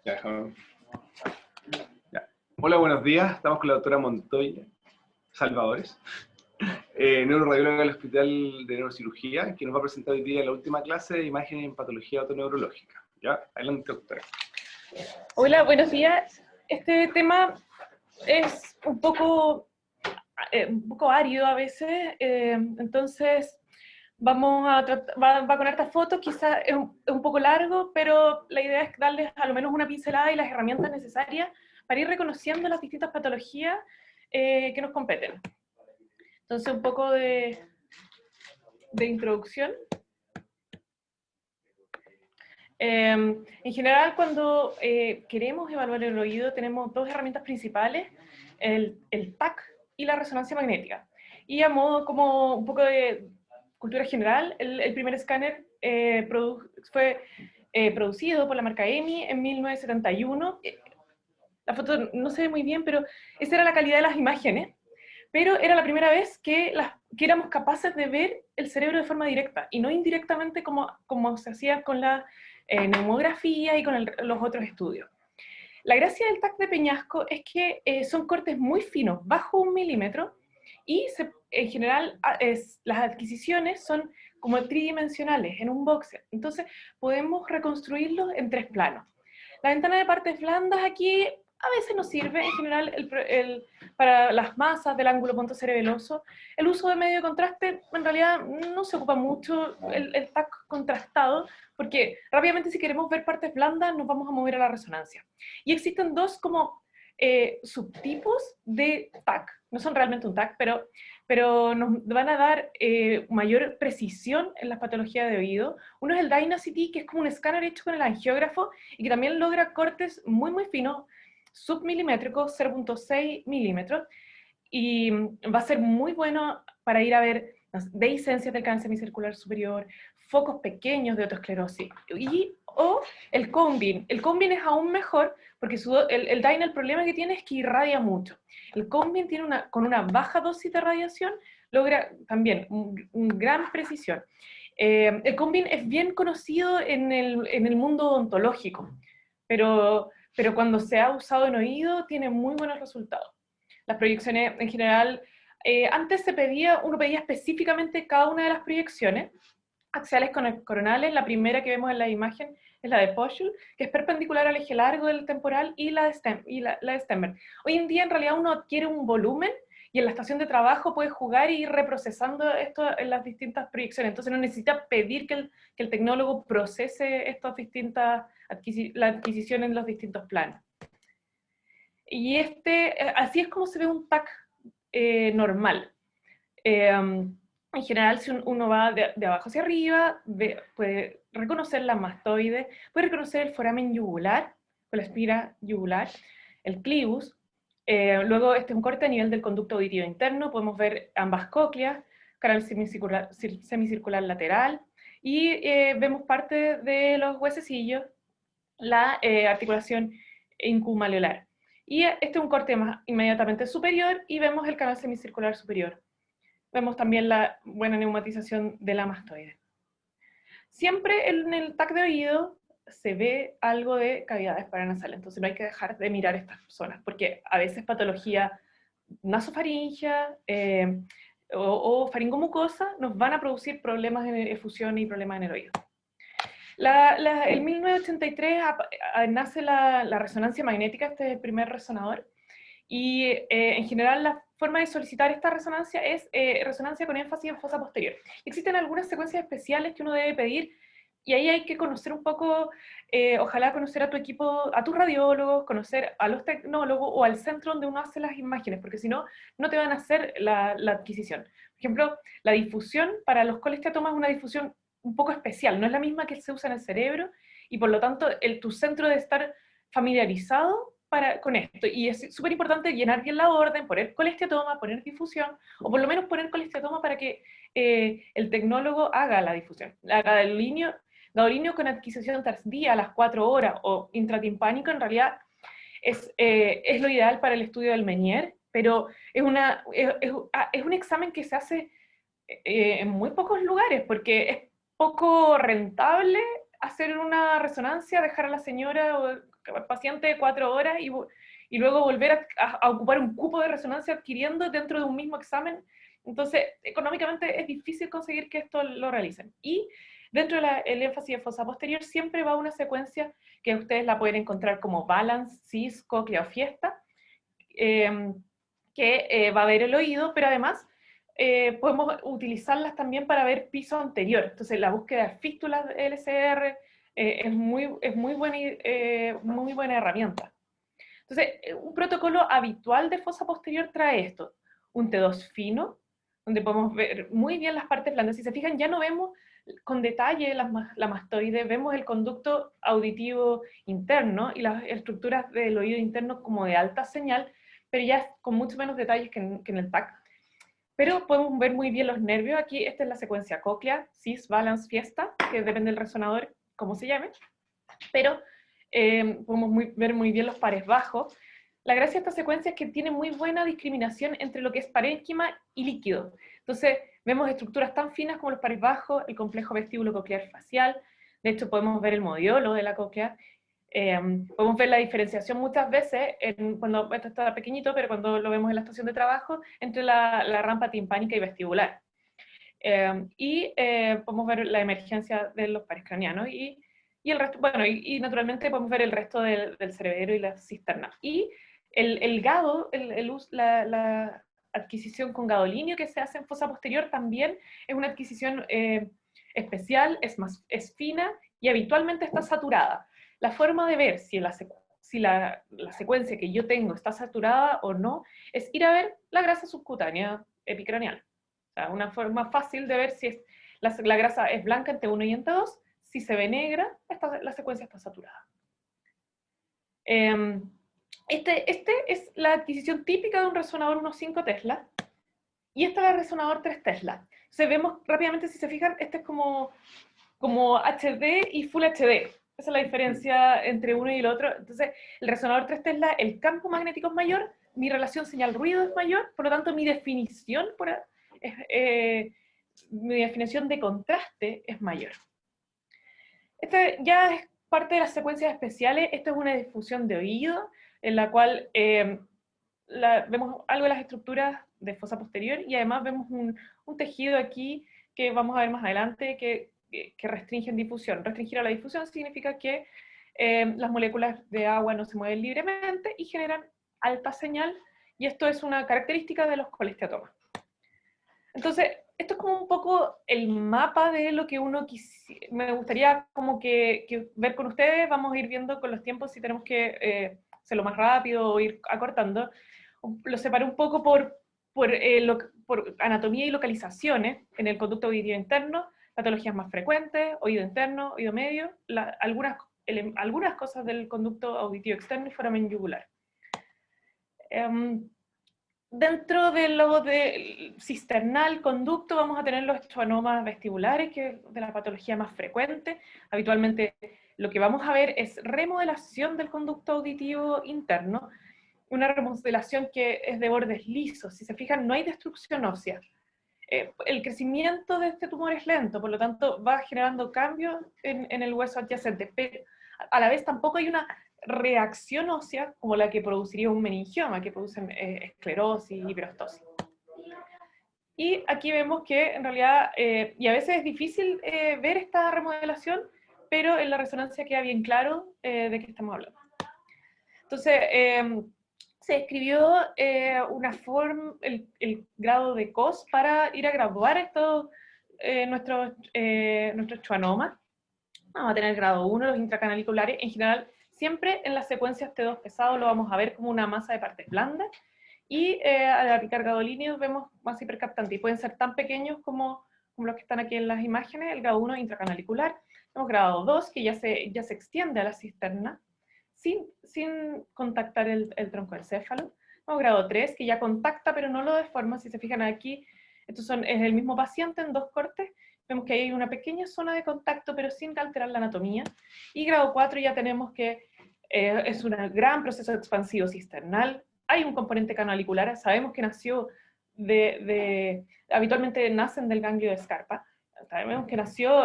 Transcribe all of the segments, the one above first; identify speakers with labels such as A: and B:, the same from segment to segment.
A: Ya, déjame. Ya. Hola, buenos días. Estamos con la doctora Montoya Salvadores, neuroradióloga del Hospital de Neurocirugía, que nos va a presentar hoy día la última clase de imágenes en patología autoneurológica. ¿Ya? Adelante, doctora.
B: Hola, buenos días. Este tema es un poco árido a veces, entonces va con hartas fotos, quizás es un poco largo, pero la idea es darles a lo menos una pincelada y las herramientas necesarias para ir reconociendo las distintas patologías que nos competen. Entonces, un poco de introducción. En general, cuando queremos evaluar el oído, tenemos dos herramientas principales, el TAC y la resonancia magnética. Y a modo como un poco de cultura general, el primer escáner fue producido por la marca EMI en 1971. La foto no se ve muy bien, pero esa era la calidad de las imágenes. Pero era la primera vez que éramos capaces de ver el cerebro de forma directa y no indirectamente como se hacía con la neumografía y con los otros estudios. La gracia del TAC de Peñasco es que son cortes muy finos, bajo 1 milímetro, y en general las adquisiciones son como tridimensionales, en un boxer. Entonces podemos reconstruirlos en 3 planos. La ventana de partes blandas aquí a veces nos sirve, en general, para las masas del ángulo pontocerebeloso. El uso de medio de contraste, en realidad, no se ocupa mucho el TAC contrastado, porque rápidamente si queremos ver partes blandas, nos vamos a mover a la resonancia. Y existen dos como subtipos de TAC. No son realmente un TAC, pero nos van a dar mayor precisión en las patologías de oído. Uno es el Dynacity, que es como un escáner hecho con el angiógrafo y que también logra cortes muy, muy finos, submilimétricos, 0.6 milímetros, y va a ser muy bueno para ir a ver dehiscencias del canal semicircular superior, focos pequeños de otoesclerosis, o el Combin. El Combin es aún mejor, porque el Dyna, el problema que tiene es que irradia mucho. El Combin con una baja dosis de radiación, logra también una gran precisión. El Combin es bien conocido en el mundo odontológico, pero cuando se ha usado en oído, tiene muy buenos resultados. Las proyecciones en general, antes uno pedía específicamente cada una de las proyecciones, axiales coronales. La primera que vemos en la imagen es la de Poschel, que es perpendicular al eje largo del temporal, y la de Stenberg. Hoy en día en realidad uno adquiere un volumen y en la estación de trabajo puede jugar y ir reprocesando esto en las distintas proyecciones. Entonces no necesita pedir que el tecnólogo procese estas distintas la adquisición en los distintos planos. Y así es como se ve un TAC normal. En general, si uno va de abajo hacia arriba, puede reconocer la mastoide, puede reconocer el foramen yugular, con la espira yugular, el clivus. Luego, este es un corte a nivel del conducto auditivo interno, podemos ver ambas cócleas, canal semicircular lateral, y vemos parte de los huesecillos, la articulación incumaleolar. Y este es un corte más inmediatamente superior, y vemos el canal semicircular superior. Vemos también la buena neumatización de la mastoide. Siempre en el TAC de oído se ve algo de cavidades paranasales, entonces no hay que dejar de mirar estas zonas, porque a veces patología nasofaringea o faringomucosa nos van a producir problemas de efusión y problemas en el oído. En 1983 nace la resonancia magnética, este es el primer resonador, y en general la forma de solicitar esta resonancia es resonancia con énfasis en fosa posterior. Existen algunas secuencias especiales que uno debe pedir, y ahí hay que conocer un poco, ojalá conocer a tu equipo, a tus radiólogos, conocer a los tecnólogos o al centro donde uno hace las imágenes, porque si no, no te van a hacer la adquisición. Por ejemplo, la difusión para los colesteatomas es una difusión un poco especial, no es la misma que se usa en el cerebro, y por lo tanto tu centro debe estar familiarizado con esto, y es súper importante llenar bien la orden, poner colesteatoma, poner difusión, o por lo menos poner colesteatoma para que el tecnólogo haga la difusión. La gadolinio con adquisición tardía a las 4 horas o intratimpánico en realidad es lo ideal para el estudio del Meniere, pero es un examen que se hace en muy pocos lugares, porque es poco rentable hacer una resonancia, dejar a la señora paciente 4 horas y luego volver a ocupar un cupo de resonancia adquiriendo dentro de un mismo examen. Entonces, económicamente es difícil conseguir que esto lo realicen. Y dentro del énfasis de fosa posterior siempre va una secuencia que ustedes la pueden encontrar como Balance, CIS, cóclea o fiesta, que va a ver el oído, pero además podemos utilizarlas también para ver piso anterior. Entonces, la búsqueda de fístulas de LCR es muy buena herramienta. Entonces, un protocolo habitual de fosa posterior trae esto: un T2 fino, donde podemos ver muy bien las partes blandas. Si se fijan, ya no vemos con detalle la mastoide, vemos el conducto auditivo interno y las estructuras del oído interno como de alta señal, pero ya con mucho menos detalles que en el TAC. Pero podemos ver muy bien los nervios. Aquí esta es la secuencia cóclea, cis, balance, fiesta, que depende del resonador, cómo se llame. Pero podemos ver muy bien los pares bajos. La gracia de esta secuencia es que tiene muy buena discriminación entre lo que es parénquima y líquido. Entonces, vemos estructuras tan finas como los pares bajos, el complejo vestíbulo coclear facial. De hecho, podemos ver el modiolo de la cóclea. Podemos ver la diferenciación muchas veces, cuando esto está pequeñito, pero cuando lo vemos en la estación de trabajo, entre la rampa timpánica y vestibular. Podemos ver la emergencia de los pares craneanos y el resto, bueno, y naturalmente podemos ver el resto del cerebro y la cisterna. Y el GADO, la adquisición con gadolinio que se hace en fosa posterior también es una adquisición especial, es fina y habitualmente está saturada. La forma de ver si la secuencia que yo tengo está saturada o no es ir a ver la grasa subcutánea epicraneal. O sea, una forma fácil de ver si la grasa es blanca en T1 y en T2. Si se ve negra, la secuencia está saturada. Este es la adquisición típica de un resonador 1.5 Tesla, y este es el resonador 3 Tesla. Entonces vemos rápidamente, si se fijan, este es como HD y Full HD. Esa es la diferencia entre uno y el otro. Entonces, el resonador 3 Tesla, el campo magnético es mayor, mi relación señal-ruido es mayor, por lo tanto mi definición de contraste es mayor. Este ya es parte de las secuencias especiales. Esto es una difusión de oído, en la cual vemos algo de las estructuras de fosa posterior, y además vemos un tejido aquí que vamos a ver más adelante que restringen difusión. Restringir a la difusión significa que las moléculas de agua no se mueven libremente y generan alta señal, y esto es una característica de los colesteatomas. Entonces, esto es como un poco el mapa de lo que me gustaría como que ver con ustedes. Vamos a ir viendo con los tiempos si tenemos que hacerlo más rápido o ir acortando. Lo separé un poco por anatomía y localizaciones en el conducto auditivo interno, patologías más frecuentes, oído interno, oído medio, algunas cosas del conducto auditivo externo y foramen yugular. Dentro del lobo cisternal conducto vamos a tener los schwannomas vestibulares, que es de la patología más frecuente. Habitualmente lo que vamos a ver es remodelación del conducto auditivo interno, una remodelación que es de bordes lisos. Si se fijan, no hay destrucción ósea. El crecimiento de este tumor es lento, por lo tanto va generando cambios en el hueso adyacente, pero a la vez tampoco hay una reacción ósea como la que produciría un meningioma, que produce esclerosis y hiperostosis. Y aquí vemos que en realidad, y a veces es difícil ver esta remodelación, pero en la resonancia queda bien claro de qué estamos hablando. Entonces, se escribió el grado de COS para ir a graduar nuestros schwannomas. Vamos a tener grado 1, los intracanaliculares. En general, siempre en las secuencias T2 pesado lo vamos a ver como una masa de partes blandas, y al aplicar gadolinio vemos masa hipercaptante, y pueden ser tan pequeños como los que están aquí en las imágenes. El grado 1 intracanalicular. Tenemos grado 2, que ya se extiende a la cisterna, sin contactar el tronco del céfalo. Tenemos grado 3, que ya contacta, pero no lo deforma. Si se fijan aquí, es el mismo paciente en 2 cortes. Vemos que hay una pequeña zona de contacto, pero sin alterar la anatomía. Y grado 4 ya tenemos que es un gran proceso expansivo cisternal. Hay un componente canalicular, sabemos que habitualmente nacen del ganglio de Scarpa. Sabemos que nació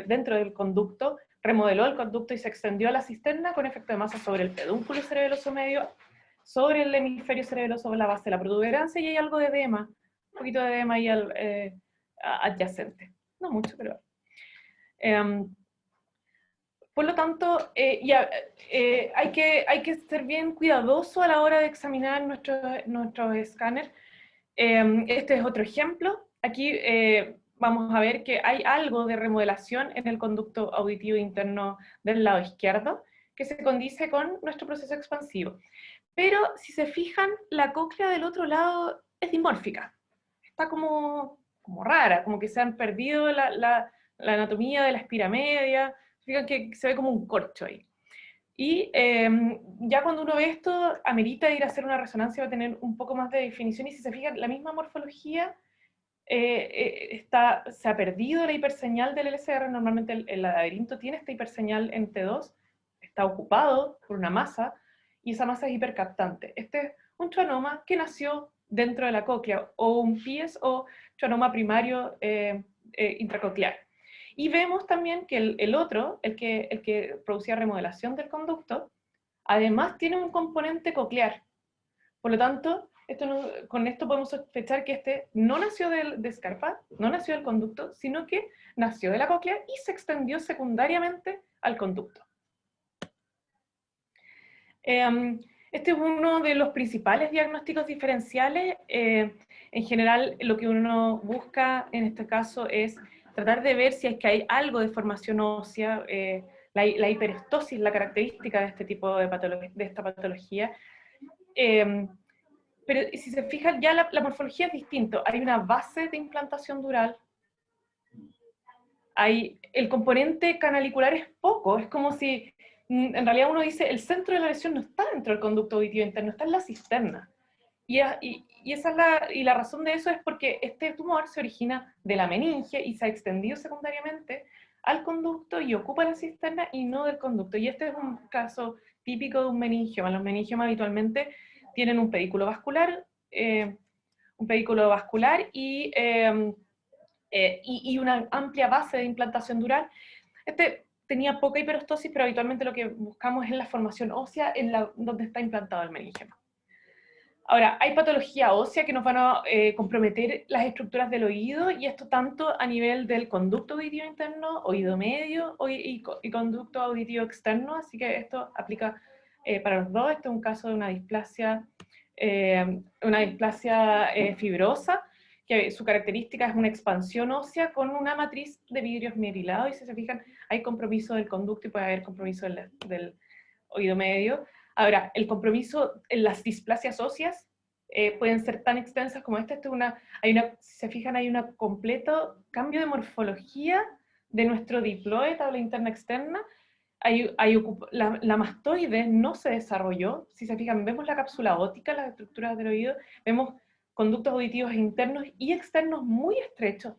B: dentro del conducto, remodeló el conducto y se extendió a la cisterna con efecto de masa sobre el pedúnculo cerebeloso medio, sobre el hemisferio cerebeloso, sobre la base de la protuberancia, y hay algo de edema, un poquito de edema ahí adyacente. No mucho, pero... por lo tanto, hay que ser bien cuidadoso a la hora de examinar nuestros escáneres. Este es otro ejemplo. Aquí vamos a ver que hay algo de remodelación en el conducto auditivo interno del lado izquierdo, que se condice con nuestro proceso expansivo. Pero si se fijan, la cóclea del otro lado es dimórfica. Está como rara, como que se han perdido la anatomía de la espira media. Fijan que se ve como un corcho ahí. Y ya cuando uno ve esto, amerita ir a hacer una resonancia, va a tener un poco más de definición, y si se fijan, la misma morfología se ha perdido la hiperseñal del LCR. Normalmente el laberinto tiene esta hiperseñal en T2, está ocupado por una masa, y esa masa es hipercaptante. Este es un schwannoma que nació dentro de la cóclea, o un PIES o schwannoma primario intracoclear. Y vemos también que el otro, el que producía remodelación del conducto, además tiene un componente coclear. Por lo tanto, con esto podemos sospechar que este no nació de Scarpa, no nació del conducto, sino que nació de la cóclea y se extendió secundariamente al conducto. Este es uno de los principales diagnósticos diferenciales. En general, lo que uno busca en este caso es tratar de ver si es que hay algo de formación ósea. La hiperestosis, la característica de este tipo de esta patología. Pero si se fijan, ya la morfología es distinta. Hay una base de implantación dural. El componente canalicular es poco. Es como si, en realidad uno dice, el centro de la lesión no está dentro del conducto auditivo interno, está en la cisterna. Y la razón de eso es porque este tumor se origina de la meninge y se ha extendido secundariamente al conducto y ocupa la cisterna y no del conducto. Y este es un caso típico de un meningioma. Los meningiomas habitualmente tienen un pedículo vascular y una amplia base de implantación dural. Este tenía poca hiperostosis, pero habitualmente lo que buscamos es la formación ósea donde está implantado el meningioma. Ahora, hay patología ósea que nos van a comprometer las estructuras del oído, y esto tanto a nivel del conducto auditivo interno, oído medio y conducto auditivo externo, así que esto aplica para los dos. Este es un caso de una displasia fibrosa, que su característica es una expansión ósea con una matriz de vidrio esmerilado, y si se fijan, hay compromiso del conducto y puede haber compromiso del oído medio. Ahora, el compromiso en las displasias óseas pueden ser tan extensas como esta. Si se fijan, hay un completo cambio de morfología de nuestro diploide, tabla interna externa. La mastoide no se desarrolló. Si se fijan, vemos la cápsula óptica, las estructuras del oído, vemos conductos auditivos internos y externos muy estrechos,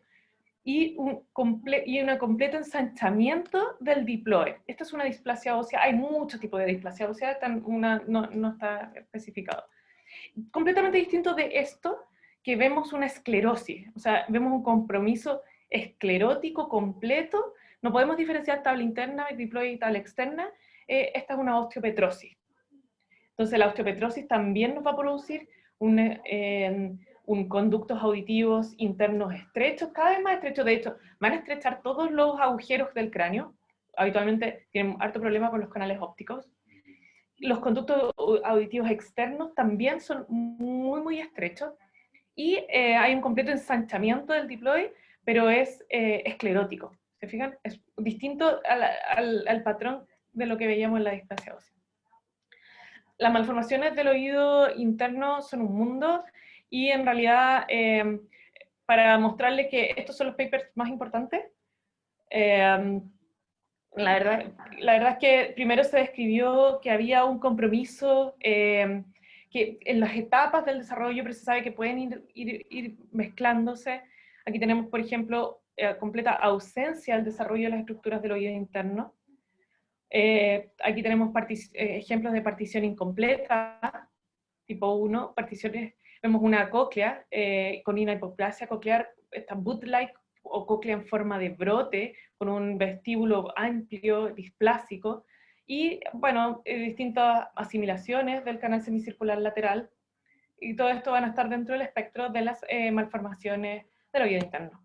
B: y un completo ensanchamiento del diploide. Esta es una displasia ósea. Hay muchos tipos de displasia ósea, no está especificado. Completamente distinto de esto, que vemos una esclerosis, o sea, vemos un compromiso esclerótico completo. No podemos diferenciar tabla interna, diploide y tabla externa. Esta es una osteopetrosis. Entonces la osteopetrosis también nos va a producir conductos auditivos internos estrechos, cada vez más estrechos. De hecho, van a estrechar todos los agujeros del cráneo. Habitualmente tienen harto problema con los canales ópticos. Los conductos auditivos externos también son muy, muy estrechos. Y hay un completo ensanchamiento del diploide, pero es esclerótico. ¿Se fijan? Es distinto al patrón de lo que veíamos en la displasia ósea. Las malformaciones del oído interno son un mundo, y en realidad, para mostrarles que estos son los papers más importantes, la verdad es que primero se describió que había un compromiso, que en las etapas del desarrollo, pero se sabe que pueden ir mezclándose. Aquí tenemos, por ejemplo, completa ausencia del desarrollo de las estructuras del oído interno. Aquí tenemos ejemplos de partición incompleta, tipo 1, vemos una cóclea con una hipoplasia coclear, esta boot-like o cóclea en forma de brote, con un vestíbulo amplio, displásico, y bueno, distintas asimilaciones del canal semicircular lateral, y todo esto van a estar dentro del espectro de las malformaciones del oído interno.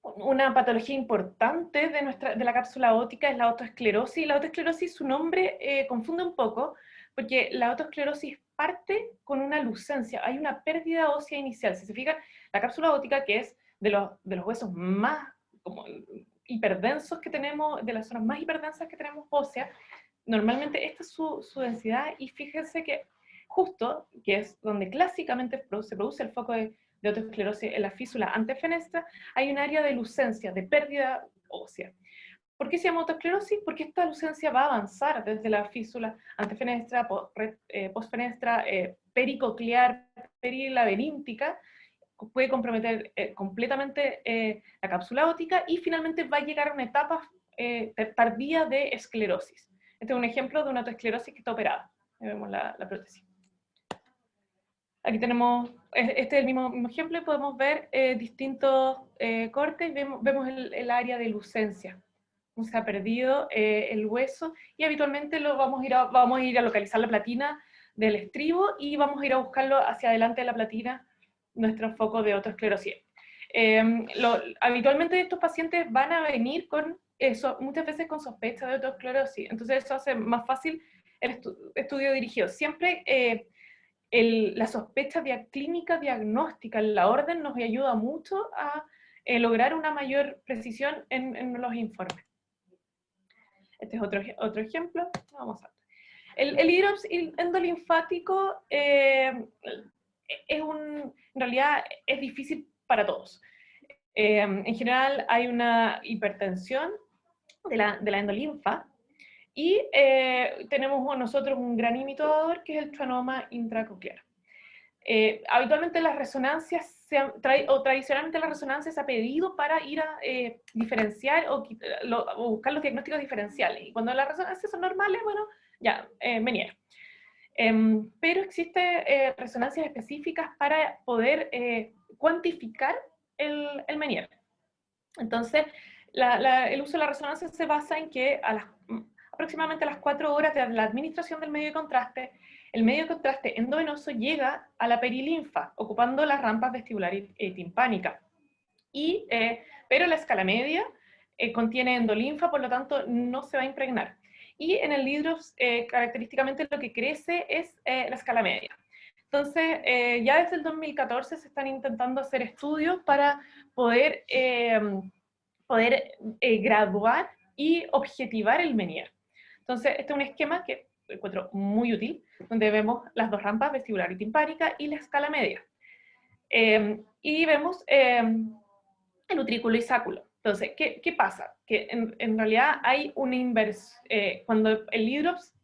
B: Una patología importante de la cápsula óptica es la otoesclerosis. La otoesclerosis, su nombre confunde un poco, porque la otoesclerosis parte con una lucencia, hay una pérdida ósea inicial. Si se fijan, la cápsula óptica, que es de los huesos más como hiperdensos que tenemos, de las zonas más hiperdensas que tenemos óseas, normalmente esta es su densidad, y fíjense que justo, que es donde clásicamente se produce el foco de otoesclerosis en la físula antefenestra, hay un área de lucencia, de pérdida ósea. ¿Por qué se llama otoesclerosis? Porque esta lucencia va a avanzar desde la físula antefenestra, postfenestra, pericoclear, perilaberíntica, puede comprometer completamente la cápsula óptica, y finalmente va a llegar a una etapa tardía de esclerosis. Este es un ejemplo de una otoesclerosis que está operada. Ahí vemos la prótesis. Aquí tenemos, este es el mismo ejemplo, y podemos ver distintos cortes, vemos el área de lucencia. Se ha perdido el hueso, y habitualmente vamos a ir a localizar la platina del estribo, y vamos a ir a buscarlo hacia adelante de la platina, nuestro foco de otoesclerosis. Habitualmente estos pacientes van a venir con eso, muchas veces con sospecha de otoesclerosis, entonces eso hace más fácil el estudio dirigido. Siempre la sospecha clínica diagnóstica en la orden nos ayuda mucho a lograr una mayor precisión en los informes. Este es otro ejemplo. Vamos a ver. El hidrops endolinfático en realidad es difícil para todos. En general hay una hipertensión de la endolinfa, y tenemos nosotros un gran imitador, que es el schwannoma intracoclear. Habitualmente las resonancias, tradicionalmente las resonancias se ha pedido para ir a diferenciar o buscar los diagnósticos diferenciales, y cuando las resonancias son normales, bueno, ya, Meniere. Pero existen resonancias específicas para poder cuantificar el Meniere. Entonces, el uso de la resonancia se basa en que aproximadamente a las 4 horas de la administración del medio de contraste, el medio de contraste endovenoso llega a la perilinfa, ocupando las rampas vestibular y timpánica. Pero la escala media contiene endolinfa, por lo tanto no se va a impregnar. Y en el hidrops, característicamente lo que crece es la escala media. Entonces, ya desde el 2014 se están intentando hacer estudios para poder graduar y objetivar el Meniere. Entonces, este es un esquema que encuentro muy útil, donde vemos las dos rampas, vestibular y timpánica, y la escala media. Y vemos el utrículo y sáculo. Entonces, ¿qué pasa? Que en realidad hay una inversión, cuando el hidrops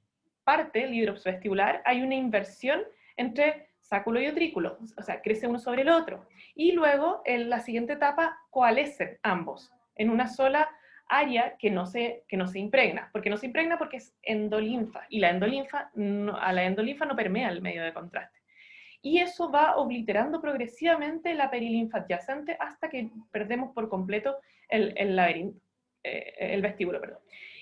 B: parte, el hidrops vestibular, hay una inversión entre sáculo y utrículo, o sea, crece uno sobre el otro. Y luego, en la siguiente etapa, coalescen ambos en una sola área que no se impregna. ¿Por qué no se impregna? Porque es endolinfa, y a la endolinfa no permea el medio de contraste. Y eso va obliterando progresivamente la perilinfa adyacente hasta que perdemos por completo el laberinto, el vestíbulo, perdón.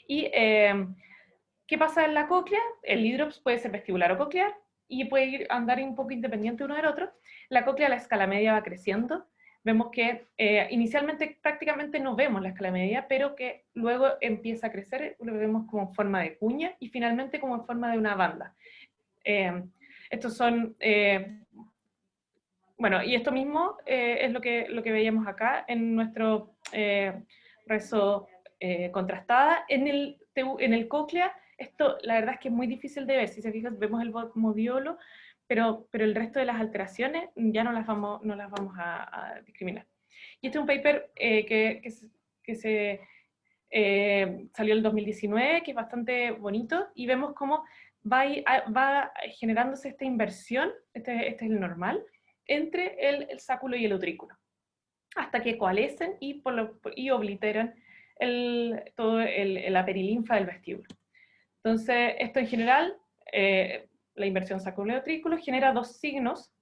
B: Y ¿qué pasa en la cóclea? El hidrops puede ser vestibular o coclear, y puede andar un poco independiente uno del otro. La cóclea a la escala media va creciendo. Vemos que inicialmente prácticamente no vemos la escala media, pero que luego empieza a crecer, lo vemos como en forma de cuña, y finalmente como en forma de una banda. Estos son, bueno, y esto mismo es lo que veíamos acá en nuestro rezo contrastada. En el cóclea, esto la verdad es que es muy difícil de ver. Si se fijan, vemos el modiolo, pero el resto de las alteraciones ya no las vamos a discriminar. Y este es un paper que salió en el 2019, que es bastante bonito, y vemos cómo va generándose esta inversión, este es el normal, entre el sáculo y el utrículo, hasta que coalescen y obliteran toda la perilinfa del vestíbulo. Entonces, esto en general, la inversión sáculo-utrículo genera dos signos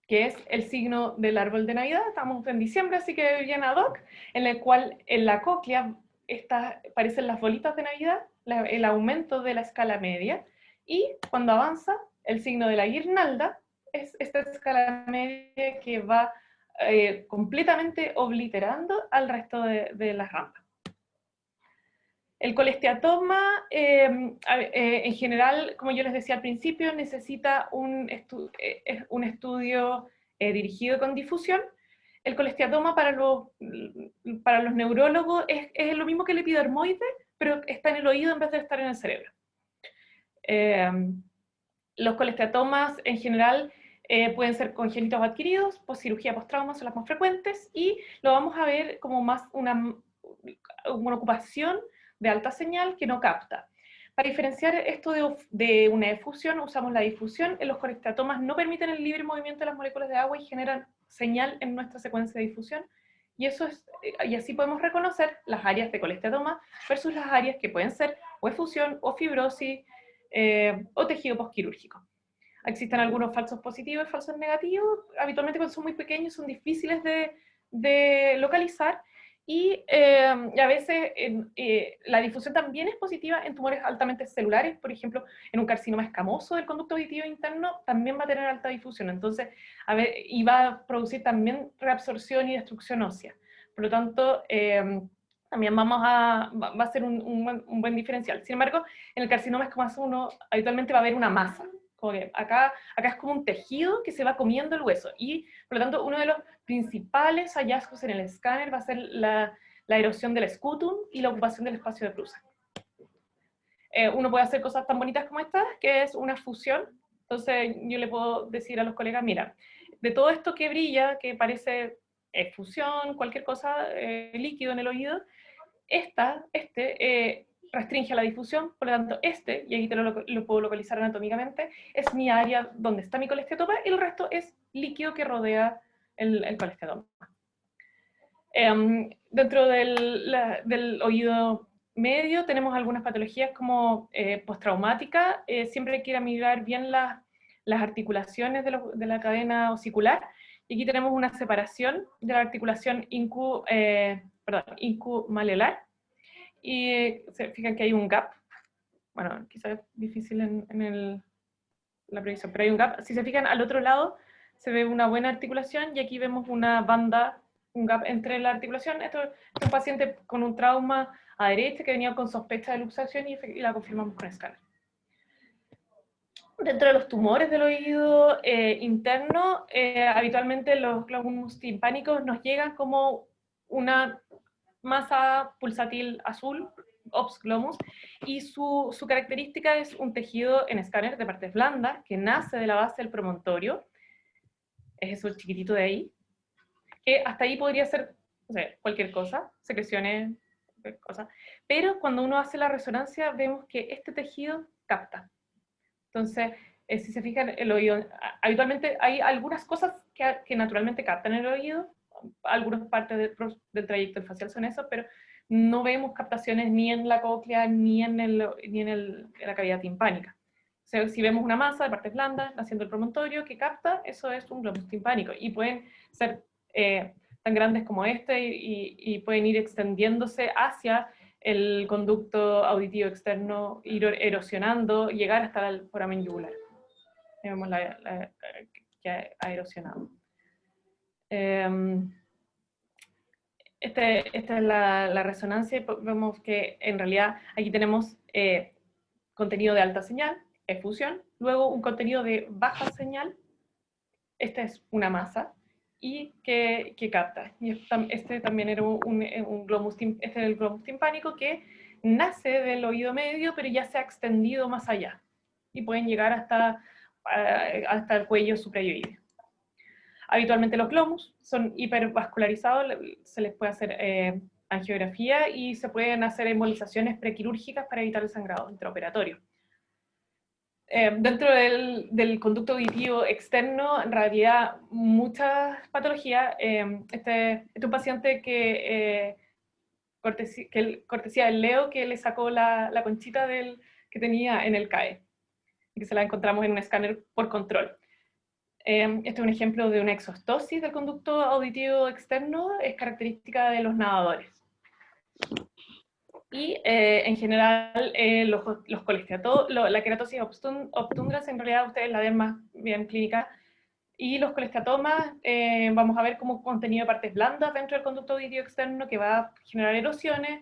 B: que es el signo del árbol de Navidad. Estamos en diciembre, así que bien ad hoc, en el cual en la cóclea aparecen las bolitas de Navidad, el aumento de la escala media, y cuando avanza, el signo de la guirnalda es esta escala media que va completamente obliterando al resto de las rampas. El colesteatoma, en general, como yo les decía al principio, necesita un estudio dirigido con difusión. El colesteatoma para los neurólogos es lo mismo que el epidermoide, pero está en el oído en vez de estar en el cerebro. Los colesteatomas en general pueden ser congénitos o adquiridos, cirugía post-trauma son las más frecuentes, y lo vamos a ver como más una ocupación de alta señal que no capta. Para diferenciar esto de una efusión, usamos la difusión. Los colesteatomas no permiten el libre movimiento de las moléculas de agua y generan señal en nuestra secuencia de difusión, y así podemos reconocer las áreas de colesteatoma versus las áreas que pueden ser o efusión o fibrosis o tejido postquirúrgico. Existen algunos falsos positivos y falsos negativos. Habitualmente cuando son muy pequeños son difíciles de localizar, y a veces la difusión también es positiva en tumores altamente celulares. Por ejemplo, en un carcinoma escamoso del conducto auditivo interno también va a tener alta difusión, entonces, y va a producir también reabsorción y destrucción ósea. Por lo tanto, también va a ser un buen diferencial. Sin embargo, en el carcinoma escamoso 1 habitualmente va a haber una masa. Acá es como un tejido que se va comiendo el hueso, y por lo tanto uno de los principales hallazgos en el escáner va a ser la erosión del escutum y la ocupación del espacio de Prusa. Uno puede hacer cosas tan bonitas como esta, que es una fusión. Entonces yo le puedo decir a los colegas, mira, de todo esto que brilla, que parece fusión, cualquier cosa líquido en el oído, restringe la difusión, por lo tanto y aquí te lo puedo localizar anatómicamente, es mi área donde está mi colesteatoma, y el resto es líquido que rodea el colesteatoma. Dentro del oído medio tenemos algunas patologías como postraumática. Siempre hay que mirar bien las articulaciones de la cadena osicular, y aquí tenemos una separación de la articulación incumaleolar, y se fijan que hay un gap. Bueno, quizás es difícil en la previsión, pero hay un gap. Si se fijan al otro lado, se ve una buena articulación, y aquí vemos una banda, un gap entre la articulación. Esto es un paciente con un trauma a derecha que venía con sospecha de luxación, y la confirmamos con escáner. Dentro de los tumores del oído interno, habitualmente los glóbulos timpánicos nos llegan como una masa pulsátil azul, ops glomus, y su característica es un tejido en escáner de partes blandas que nace de la base del promontorio. Es eso chiquitito de ahí, que hasta ahí podría ser, no sé, cualquier cosa, secreciones, cualquier cosa, pero cuando uno hace la resonancia vemos que este tejido capta. Entonces, si se fijan, el oído, habitualmente hay algunas cosas que naturalmente captan el oído, algunas partes del trayecto facial son eso, pero no vemos captaciones ni en la cóclea ni en la cavidad timpánica. O sea, si vemos una masa de partes blandas haciendo el promontorio que capta, eso es un globus timpánico, y pueden ser tan grandes como este, y pueden ir extendiéndose hacia el conducto auditivo externo, ir erosionando, llegar hasta el foramen yugular. Vemos que ha erosionado. Esta es la resonancia, y vemos que en realidad aquí tenemos contenido de alta señal, efusión, luego un contenido de baja señal, esta es una masa, y que capta. Y este también era un globus, este es el globus timpánico que nace del oído medio, pero ya se ha extendido más allá, y pueden llegar hasta el cuello suprayoide. Habitualmente los globus son hipervascularizados, se les puede hacer angiografía, y se pueden hacer embolizaciones prequirúrgicas para evitar el sangrado intraoperatorio. Dentro del conducto auditivo externo, en realidad, muchas patologías. Este es un paciente que cortesía del Leo, que le sacó la conchita que tenía en el CAE, y que se la encontramos en un escáner por control. Este es un ejemplo de una exostosis del conducto auditivo externo, es característica de los nadadores. Y en general, los colesteatomas, la queratosis obtundras, en realidad ustedes la ven más bien clínica, y los colesteatomas, vamos a ver como contenido de partes blandas dentro del conducto auditivo externo que va a generar erosiones,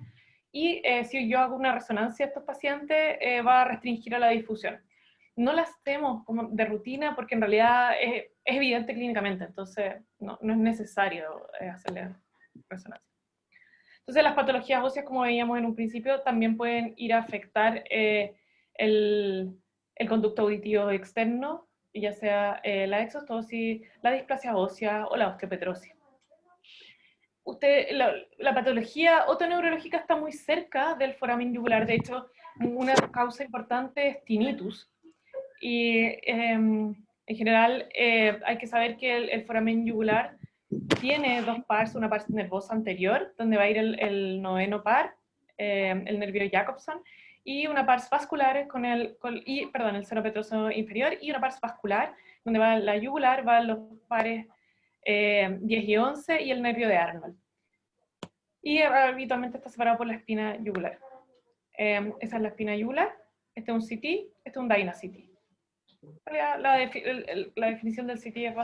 B: y si yo hago una resonancia a estos pacientes, va a restringir a la difusión. No la hacemos como de rutina porque en realidad es evidente clínicamente, entonces no es necesario hacerle resonancia. Entonces las patologías óseas, como veíamos en un principio, también pueden ir a afectar el conducto auditivo externo, ya sea la exostosis, la displasia ósea o la osteopetrosis. La patología otoneurológica está muy cerca del foramen yugular. De hecho, una causa importante es tinnitus. Y en general hay que saber que el foramen yugular tiene dos pars, una par nervosa anterior, donde va a ir el noveno par, el nervio Jacobson, y una pars vascular el seno petroso inferior, y una pars vascular, donde va la yugular, van los pares 10 y 11, y el nervio de Arnold. Y habitualmente está separado por la espina yugular. Esa es la espina yugular, este es un CT, este es un Dyna CT. La definición del CT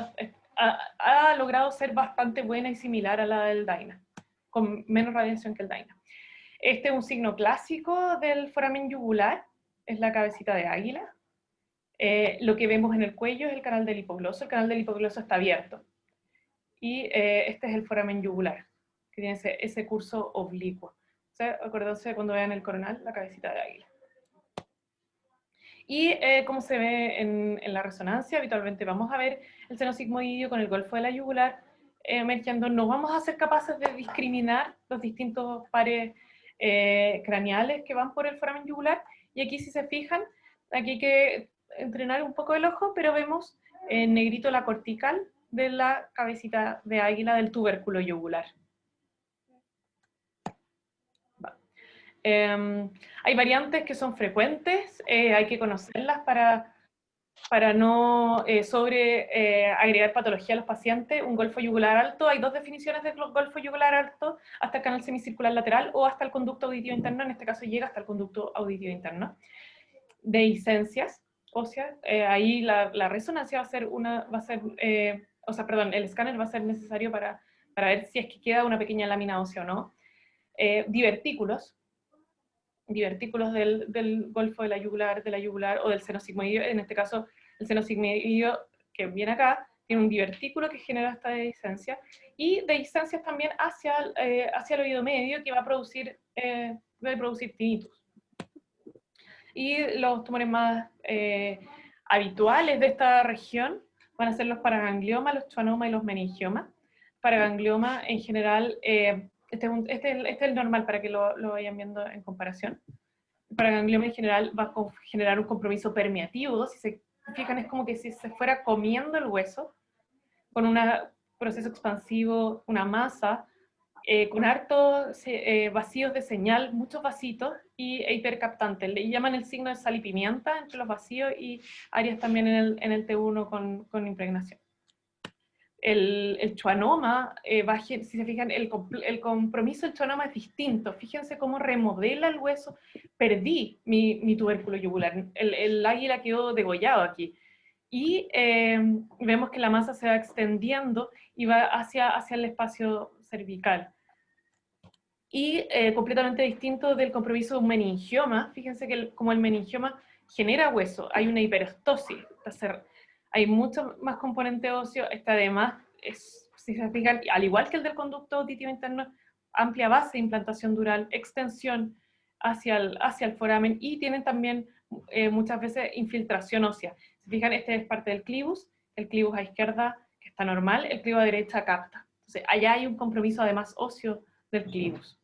B: ha logrado ser bastante buena y similar a la del Dyna, con menos radiación que el Dyna. Este es un signo clásico del foramen yugular, es la cabecita de águila. Lo que vemos en el cuello es el canal del hipogloso. El canal del hipogloso está abierto. Y este es el foramen yugular, que tiene ese curso oblicuo. O sea, acuérdense cuando vean el coronal, la cabecita de águila. Y como se ve en la resonancia, habitualmente vamos a ver el seno sigmoideo con el golfo de la yugular emergiendo. No vamos a ser capaces de discriminar los distintos pares craneales que van por el foramen yugular. Y aquí, si se fijan, aquí hay que entrenar un poco el ojo, pero vemos en negrito la cortical de la cabecita de águila del tubérculo yugular. Hay variantes que son frecuentes, hay que conocerlas para no agregar patología a los pacientes. Un golfo yugular alto, hay dos definiciones de golfo yugular alto: hasta el canal semicircular lateral o hasta el conducto auditivo interno. En este caso llega hasta el conducto auditivo interno. Dehiscencias óseas, ahí la resonancia el escáner va a ser necesario para ver si es que queda una pequeña lámina ósea o no. Divertículos del golfo de la yugular o del seno sigmoideo. En este caso, el seno sigmoideo que viene acá tiene un divertículo que genera esta dehiscencia, y dehiscencias también hacia el oído medio, que va a producir tinnitus. Y los tumores más habituales de esta región van a ser los paragangliomas, los schwannomas y los meningiomas. Paraganglioma, en general, este es el normal para que lo vayan viendo en comparación. El paraganglioma en general va a generar un compromiso permeativo. Si se fijan, es como que si se fuera comiendo el hueso, con un proceso expansivo, una masa, con hartos vacíos de señal, muchos vasitos, y hipercaptantes. Le llaman el signo de sal y pimienta entre los vacíos, y áreas también en el T1 con impregnación. El schwannoma, si se fijan, el compromiso del schwannoma es distinto. Fíjense cómo remodela el hueso. Perdí mi tubérculo yugular. El águila quedó degollado aquí. Y vemos que la masa se va extendiendo y va hacia el espacio cervical. Y completamente distinto del compromiso de un meningioma. Fíjense que como el meningioma genera hueso, hay una hiperostosis. Hay mucho más componente óseo. Además, si se fijan, al igual que el del conducto auditivo interno, amplia base de implantación dural, extensión hacia el foramen, y tienen también muchas veces infiltración ósea. Se fijan, este es parte del clivus, el clivus a izquierda, que está normal, el clivus a derecha capta. Entonces, allá hay un compromiso además óseo del clivus.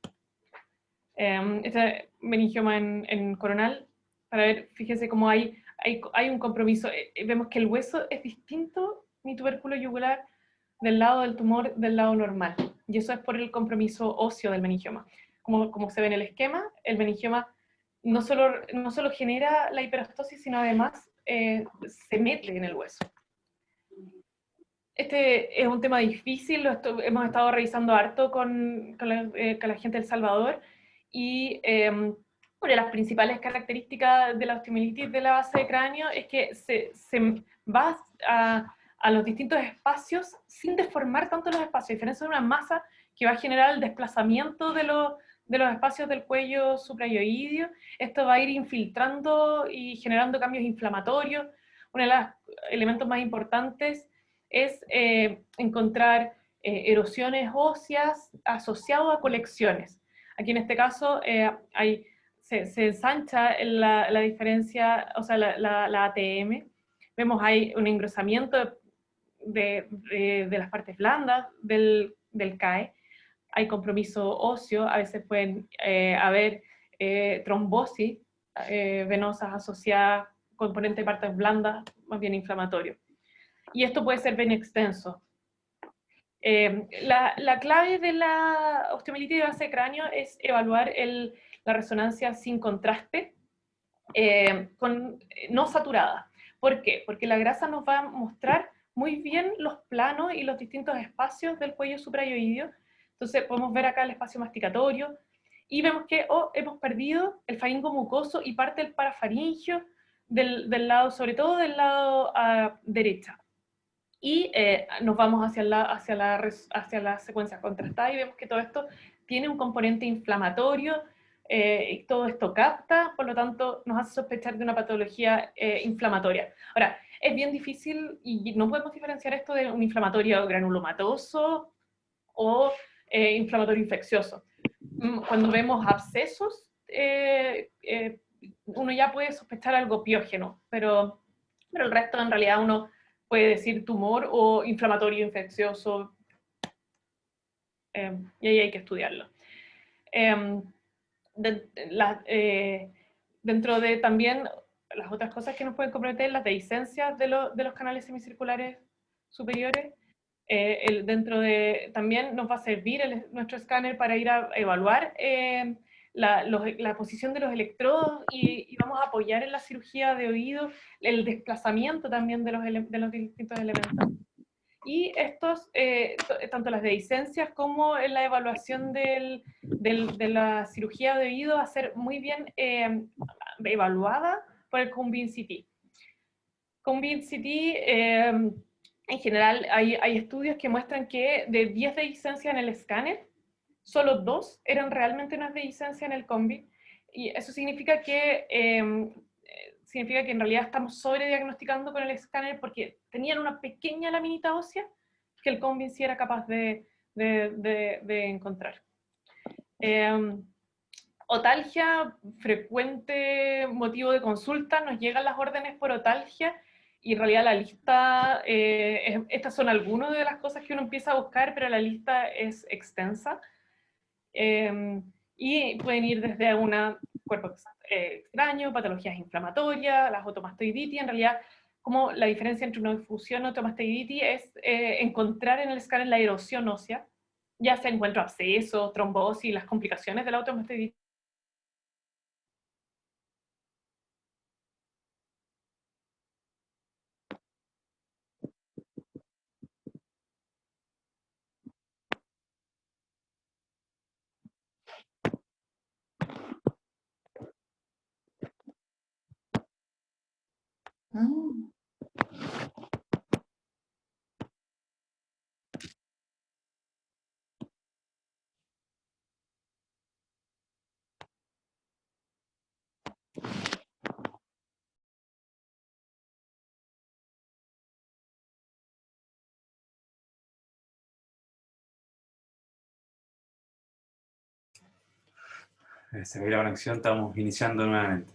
B: Este meningioma en coronal, para ver, fíjense cómo hay un compromiso. Vemos que el hueso es distinto, mi tubérculo yugular, del lado del tumor del lado normal. Y eso es por el compromiso óseo del meningioma. Como se ve en el esquema, el meningioma no solo genera la hiperostosis, sino además se mete en el hueso. Este es un tema difícil, hemos estado revisando harto con la gente de El Salvador, y una de las principales características de la osteomielitis de la base de cráneo es que se va a los distintos espacios sin deformar tanto los espacios, a diferencia de una masa que va a generar el desplazamiento de los espacios del cuello suprayoideo. Esto va a ir infiltrando y generando cambios inflamatorios. Uno de los elementos más importantes es encontrar erosiones óseas asociadas a colecciones. Aquí en este caso se ensancha la diferencia, o sea, la ATM. Vemos hay un engrosamiento de las partes blandas del CAE. Hay compromiso óseo, a veces pueden haber trombosis venosas asociadas, componente de partes blandas, más bien inflamatorio. Y esto puede ser bien extenso. La clave de la osteomielitis de base de cráneo es evaluar la resonancia sin contraste, no saturada. ¿Por qué? Porque la grasa nos va a mostrar muy bien los planos y los distintos espacios del cuello suprayoideo. Entonces podemos ver acá el espacio masticatorio y vemos que hemos perdido el faringo mucoso y parte del parafaringio del lado, sobre todo del lado derecha. Y nos vamos hacia la secuencia contrastada y vemos que todo esto tiene un componente inflamatorio, y todo esto capta, por lo tanto nos hace sospechar de una patología inflamatoria. Ahora, es bien difícil y no podemos diferenciar esto de un inflamatorio granulomatoso o inflamatorio infeccioso. Cuando vemos abscesos, uno ya puede sospechar algo piógeno, pero el resto en realidad uno puede decir tumor o inflamatorio infeccioso, y ahí hay que estudiarlo. De, dentro de también las otras cosas que nos pueden comprometer, las dehiscencias de los canales semicirculares superiores, dentro de, también nos va a servir nuestro escáner para ir a evaluar la posición de los electrodos y vamos a apoyar en la cirugía de oído el desplazamiento también de los distintos elementos. Y estos, tanto las dehiscencias como en la evaluación de la cirugía de oído, va a ser muy bien evaluada por el ConvinCT. ConvinCT, en general, hay estudios que muestran que de 10 dehiscencias en el escáner, solo 2 eran realmente una dehiscencia en el Convin, y eso significa que en realidad estamos sobrediagnosticando con el escáner porque tenían una pequeña laminita ósea que el Convin sí era capaz de encontrar. Otalgia, frecuente motivo de consulta, nos llegan las órdenes por otalgia y en realidad la lista, estas son algunas de las cosas que uno empieza a buscar, pero la lista es extensa. Y pueden ir desde un cuerpo extraño, patologías inflamatorias, las otomastoiditis. En realidad, como la diferencia entre una difusión y otomastoiditis es encontrar en el escáner la erosión ósea, ya se encuentra abscesos, trombosis, las complicaciones de la otomastoiditis.
C: Se ve la conexión, estamos iniciando nuevamente.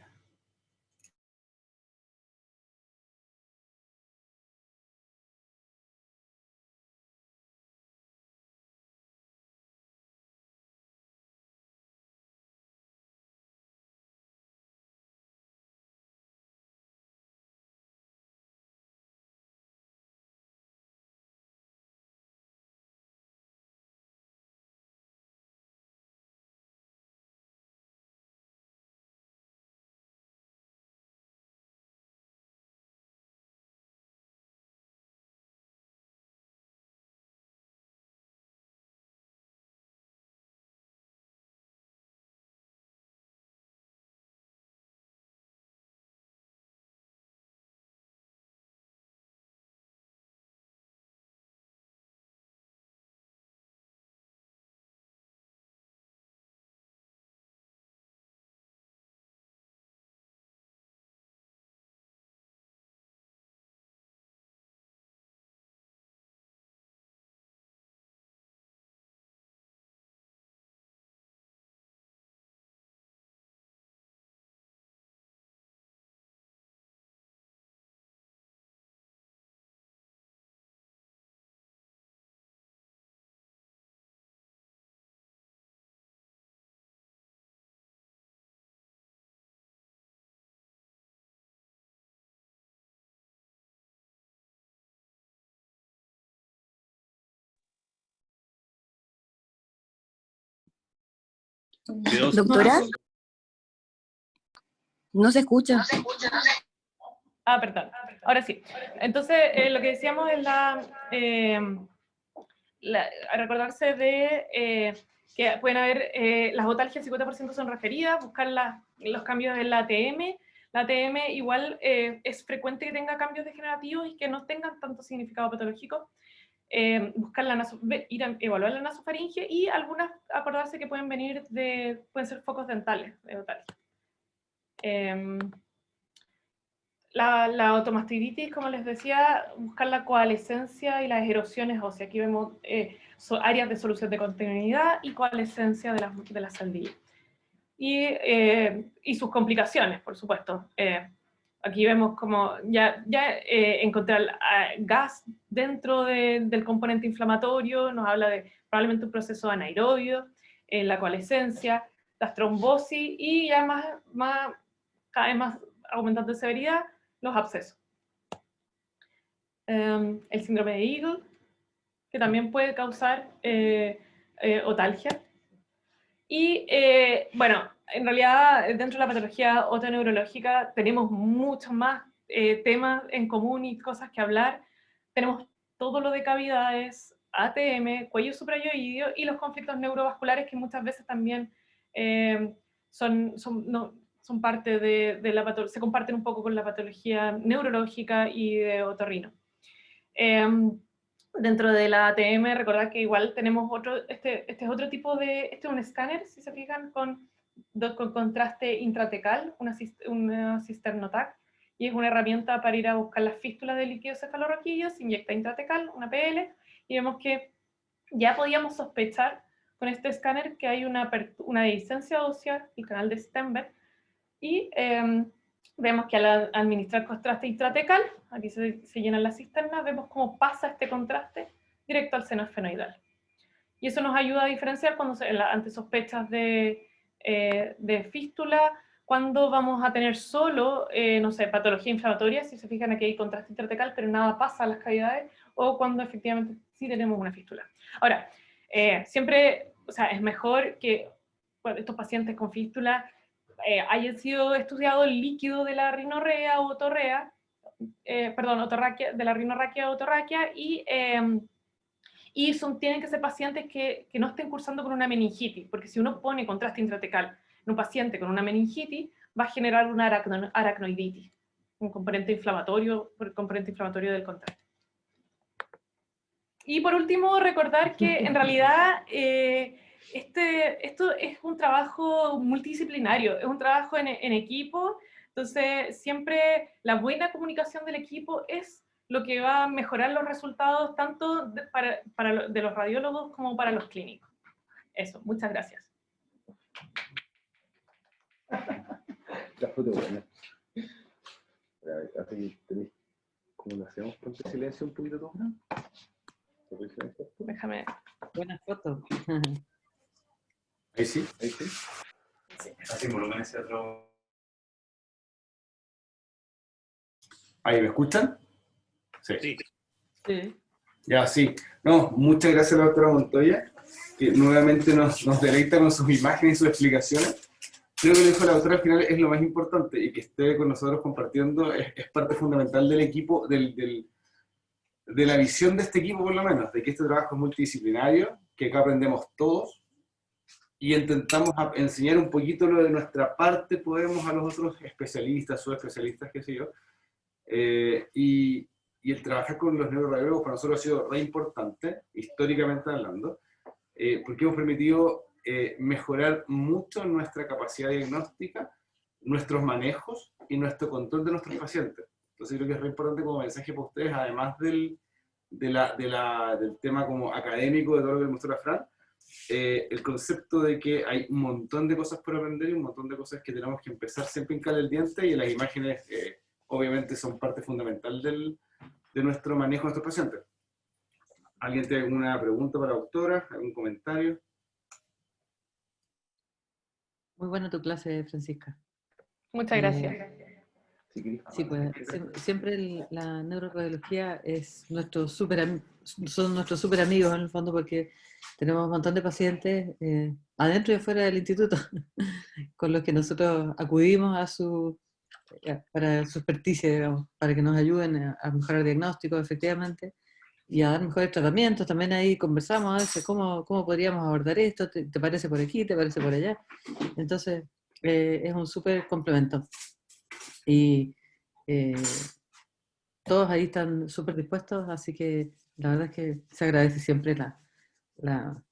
D: Doctora, no se escucha.
B: Ah, perdón. Ahora sí. Entonces, lo que decíamos es a recordarse de que pueden haber, las otalgias 50% son referidas, buscar los cambios en la ATM. La ATM igual es frecuente que tenga cambios degenerativos y que no tengan tanto significado patológico. Buscar ir a evaluar la nasofaringe y algunas, acordarse que pueden ser focos dentales de otalgia. La otomastiditis, como les decía, buscar la coalescencia y las erosiones óseas. Aquí vemos áreas de solución de continuidad y coalescencia de la saldilla. Y sus complicaciones, por supuesto. Aquí vemos como ya encontrar gas dentro del componente inflamatorio, nos habla de probablemente un proceso anaerobio, la coalescencia, las trombosis y ya cada vez más aumentando en severidad, los abscesos. El síndrome de Eagle, que también puede causar otalgia. Y bueno, en realidad dentro de la patología otoneurológica tenemos muchos más temas en común y cosas que hablar. Tenemos todo lo de cavidades, ATM, cuello suprayoideo y los conflictos neurovasculares que muchas veces también son parte de la patología, se comparten un poco con la patología neurológica y de otorrino. Dentro de la ATM, recordad que igual tenemos este es otro tipo este es un escáner, si se fijan, con contraste intratecal, una cisternotac, y es una herramienta para ir a buscar las fístulas de líquidos cefalorraquídeos, se inyecta intratecal, una PL, y vemos que ya podíamos sospechar con este escáner que hay una dehiscencia ósea, el canal de Stenberg, y vemos que al administrar contraste intratecal, aquí se llenan las cisternas, vemos cómo pasa este contraste directo al seno esfenoidal. Y eso nos ayuda a diferenciar ante sospechas de fístula, cuando vamos a tener solo, no sé, patología inflamatoria, si se fijan aquí hay contraste intratecal, pero nada pasa a las cavidades, o cuando efectivamente sí tenemos una fístula. Ahora, siempre, o sea, es mejor que estos pacientes con fístula haya sido estudiado el líquido de la rinorrea o otorrea, otorraquia, de la rinorraquia o otorraquia, y tienen que ser pacientes que no estén cursando con una meningitis, porque si uno pone contraste intratecal en un paciente con una meningitis, va a generar una aracnoiditis, un componente inflamatorio, por el componente inflamatorio del contraste. Y por último, recordar que en realidad esto es un trabajo multidisciplinario, es un trabajo en equipo, entonces siempre la buena comunicación del equipo es lo que va a mejorar los resultados tanto de los radiólogos como para los clínicos. Eso, muchas gracias.
A: La foto buena. ¿Cómo lo hacemos? Ponte silencio un poquito, ¿no?
B: Déjame.
E: Buena foto.
C: Ahí sí.
A: Ahí sí.
C: Sí. Así volumen ese otro. ¿Ahí me escuchan? Sí.
B: Sí.
C: Ya, sí. No, muchas gracias a la doctora Montoya, que nuevamente nos deleita con sus imágenes y sus explicaciones. Creo que lo dijo la doctora al final es lo más importante, y que esté con nosotros compartiendo es parte fundamental del equipo, de la visión de este equipo por lo menos, de que este trabajo es multidisciplinario, que acá aprendemos todos, y intentamos enseñar un poquito lo de nuestra parte, podemos a los otros especialistas, subespecialistas, qué sé yo, y el trabajar con los neuroradiólogos para nosotros ha sido re importante, históricamente hablando, porque hemos permitido mejorar mucho nuestra capacidad diagnóstica, nuestros manejos y nuestro control de nuestros pacientes. Entonces creo que es re importante como mensaje para ustedes, además del tema como académico de todo lo que mostró la Fran, el concepto de que hay un montón de cosas por aprender y un montón de cosas que tenemos que empezar siempre a hincar el diente, y las imágenes obviamente son parte fundamental de nuestro manejo de nuestros pacientes. ¿Alguien tiene alguna pregunta para la doctora? ¿Algún comentario?
E: Muy buena tu clase, Francisca.
B: Muchas gracias.
E: Sí, pues siempre la neuroradiología es son nuestros súper amigos en el fondo, porque tenemos un montón de pacientes adentro y afuera del instituto con los que nosotros acudimos para su experticia, digamos, para que nos ayuden a mejorar diagnósticos efectivamente y a dar mejores tratamientos. También ahí conversamos a veces cómo podríamos abordar esto, ¿te parece por aquí, te parece por allá? Entonces es un súper complemento. Y todos ahí están súper dispuestos, así que la verdad es que se agradece siempre la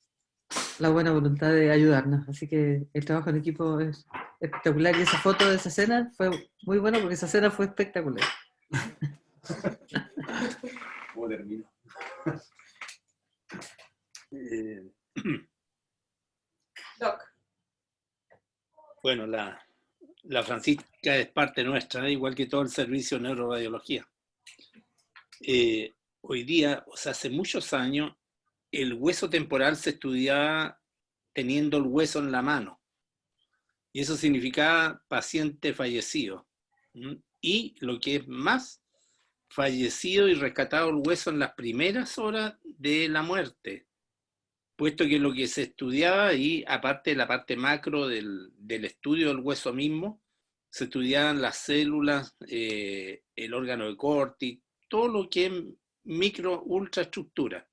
E: buena voluntad de ayudarnos. Así que el trabajo en equipo es espectacular, y esa foto de esa cena fue muy buena porque esa cena fue espectacular.
A: ¿Cómo termino?
B: Doc.
F: Bueno, la Francisca es parte nuestra, igual que todo el servicio de neuroradiología. Hoy día, o sea, hace muchos años, el hueso temporal se estudiaba teniendo el hueso en la mano. Y eso significaba paciente fallecido. Y lo que es más, fallecido y rescatado el hueso en las primeras horas de la muerte. Puesto que lo que se estudiaba, y aparte de la parte macro del estudio del hueso mismo, se estudiaban las células, el órgano de Corti, todo lo que es micro, ultraestructura.